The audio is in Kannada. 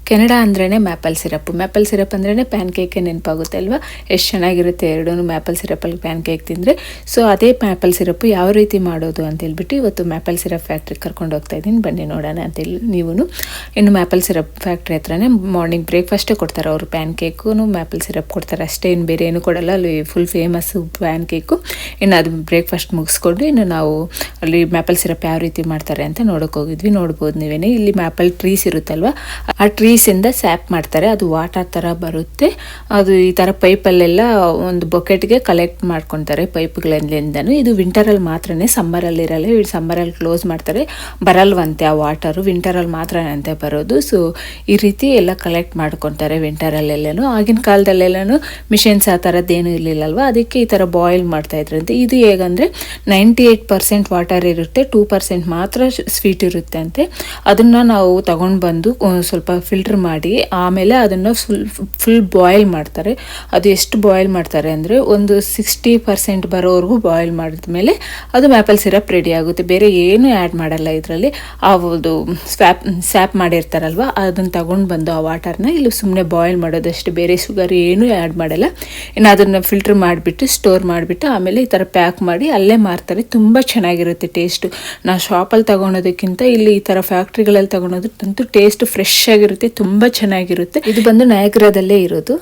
ಕೆನಡಾ ಅಂದ್ರೇ ಮ್ಯಾಪಲ್ ಸಿರಪ್ ಅಂದ್ರೇ ಪ್ಯಾನ್ ಕೇಕೆ ನೆನಪಾಗುತ್ತೆ ಅಲ್ವಾ. ಎಷ್ಟು ಚೆನ್ನಾಗಿರುತ್ತೆ ಎರಡೂ ಮ್ಯಾಪಲ್ ಸಿರಪ್ಪಲ್ಲಿ ಪ್ಯಾನ್ ಕೇಕ್ ತಿಂದರೆ. ಸೊ ಅದೇ ಮ್ಯಾಪಲ್ ಸಿರಪ್ಪು ಯಾವ ರೀತಿ ಮಾಡೋದು ಅಂತೇಳ್ಬಿಟ್ಟು ಇವತ್ತು ಮ್ಯಾಪಲ್ ಸಿರಪ್ ಫ್ಯಾಕ್ಟ್ರಿಗೆ ಕರ್ಕೊಂಡು ಹೋಗ್ತಾ ಇದ್ದೀನಿ, ಬನ್ನಿ ನೋಡೋಣ ಅಂತೇಳಿ. ನೀವು ಇನ್ನು ಮ್ಯಾಪಲ್ ಸಿರಪ್ ಫ್ಯಾಕ್ಟ್ರಿ ಹತ್ರನೇ ಮಾರ್ನಿಂಗ್ ಬ್ರೇಕ್ಫಾಸ್ಟೇ ಕೊಡ್ತಾರೆ ಅವರು. ಪ್ಯಾನ್ ಕೇಕು ಮ್ಯಾಪಲ್ ಸಿರಪ್ ಕೊಡ್ತಾರೆ ಅಷ್ಟೇ, ಇನ್ನು ಬೇರೆ ಏನು ಕೊಡಲ್ಲ. ಅಲ್ಲಿ ಫುಲ್ ಫೇಮಸ್ಸು ಪ್ಯಾನ್ ಕೇಕು. ಇನ್ನು ಅದು ಬ್ರೇಕ್ಫಾಸ್ಟ್ ಮುಗಿಸ್ಕೊಂಡು ಇನ್ನು ನಾವು ಅಲ್ಲಿ ಮ್ಯಾಪಲ್ ಸಿರಪ್ ಯಾವ ರೀತಿ ಮಾಡ್ತಾರೆ ಅಂತ ನೋಡೋಕೆ ಹೋಗಿದ್ವಿ. ನೋಡ್ಬೋದು ನೀವೇನೆ, ಇಲ್ಲಿ ಮ್ಯಾಪಲ್ ಟ್ರೀಸ್ ಇರುತ್ತಲ್ವ, ಆ ಟ್ರೀಸಿಂದ ಸ್ಯಾಪ್ ಮಾಡ್ತಾರೆ. ಅದು ವಾಟರ್ ಥರ ಬರುತ್ತೆ. ಅದು ಈ ಥರ ಪೈಪಲ್ಲೆಲ್ಲ ಒಂದು ಬೊಕೆಟ್ಗೆ ಕಲೆಕ್ಟ್ ಮಾಡ್ಕೊತಾರೆ ಪೈಪ್ಗಳಿಂದನೂ. ಇದು ವಿಂಟರಲ್ಲಿ ಮಾತ್ರನೇ, ಸಮ್ಮರಲ್ಲಿ ಇರಲ್ಲ. ಸಮ್ಮರಲ್ಲಿ ಕ್ಲೋಸ್ ಮಾಡ್ತಾರೆ, ಬರಲ್ವಂತೆ ಆ ವಾಟರು, ವಿಂಟರಲ್ಲಿ ಮಾತ್ರನೇ ಬರೋದು. ಸೊ ಈ ರೀತಿ ಎಲ್ಲ ಕಲೆಕ್ಟ್ ಮಾಡ್ಕೊತಾರೆ ವಿಂಟರಲ್ಲೆಲ್ಲನೂ. ಆಗಿನ ಕಾಲದಲ್ಲೆಲ್ಲನೂ ಮಿಷನ್ಸ್ ಆ ಥರದ್ದೇನೂ ಇರಲಿಲ್ಲಲ್ವ, ಅದಕ್ಕೆ ಈ ಥರ ಬಾಯ್ಲ್ ಮಾಡ್ತಾಯಿದ್ರಂತೆ. ಇದು ಹೇಗಂದರೆ 98% ವಾಟರ್ ಇರುತ್ತೆ, 2% ಮಾತ್ರ ಸ್ವೀಟ್ ಇರುತ್ತೆ ಅಂತೆ. ಅದನ್ನು ನಾವು ತಗೊಂಡು ಬಂದು ಸ್ವಲ್ಪ ಫಿಲ್ಟರ್ ಮಾಡಿ ಆಮೇಲೆ ಅದನ್ನು ಫುಲ್ ಬಾಯ್ಲ್ ಮಾಡ್ತಾರೆ. ಅದು ಎಷ್ಟು ಬಾಯ್ಲ್ ಮಾಡ್ತಾರೆ ಅಂದರೆ ಒಂದು 60% ಬರೋವರೆಗೂ ಬಾಯ್ಲ್ ಮಾಡಿದ್ಮೇಲೆ ಅದು ಮ್ಯಾಪಲ್ ಸಿರಪ್ ರೆಡಿ ಆಗುತ್ತೆ. ಬೇರೆ ಏನು ಆ್ಯಡ್ ಮಾಡಲ್ಲ ಇದರಲ್ಲಿ. ಅದು ಸ್ಯಾಪ್ ಮಾಡಿರ್ತಾರಲ್ವ, ಅದನ್ನು ತಗೊಂಡು ಬಂದು ಆ ವಾಟರ್ನ ಇಲ್ಲಿ ಸುಮ್ಮನೆ ಬಾಯ್ಲ್ ಮಾಡೋದಷ್ಟು, ಬೇರೆ ಶುಗರ್ ಏನೂ ಆ್ಯಡ್ ಮಾಡಲ್ಲ. ಇನ್ನು ಅದನ್ನು ಫಿಲ್ಟರ್ ಮಾಡಿಬಿಟ್ಟು ಸ್ಟೋರ್ ಮಾಡಿಬಿಟ್ಟು ಆಮೇಲೆ ಈ ಥರ ಪ್ಯಾಕ್ ಮಾಡಿ ಅಲ್ಲೇ ಮಾರ್ತಾರೆ. ತುಂಬ ಚೆನ್ನಾಗಿರುತ್ತೆ ಟೇಸ್ಟು. ನಾವು ಶಾಪಲ್ಲಿ ತೊಗೊಳೋದಕ್ಕಿಂತ ಇಲ್ಲಿ ಈ ಥರ ಫ್ಯಾಕ್ಟ್ರಿಗಳಲ್ಲಿ ತೊಗೊಳೋದಂತೂ ಟೇಸ್ಟ್ ಫ್ರೆಶ್ ಆಗಿರುತ್ತೆ, ತುಂಬ ಚೆನ್ನಾಗಿರುತ್ತೆ. ಇದು ಬಂದು ನಯಾಗ್ರಾದಲ್ಲೇ ಇರೋದು.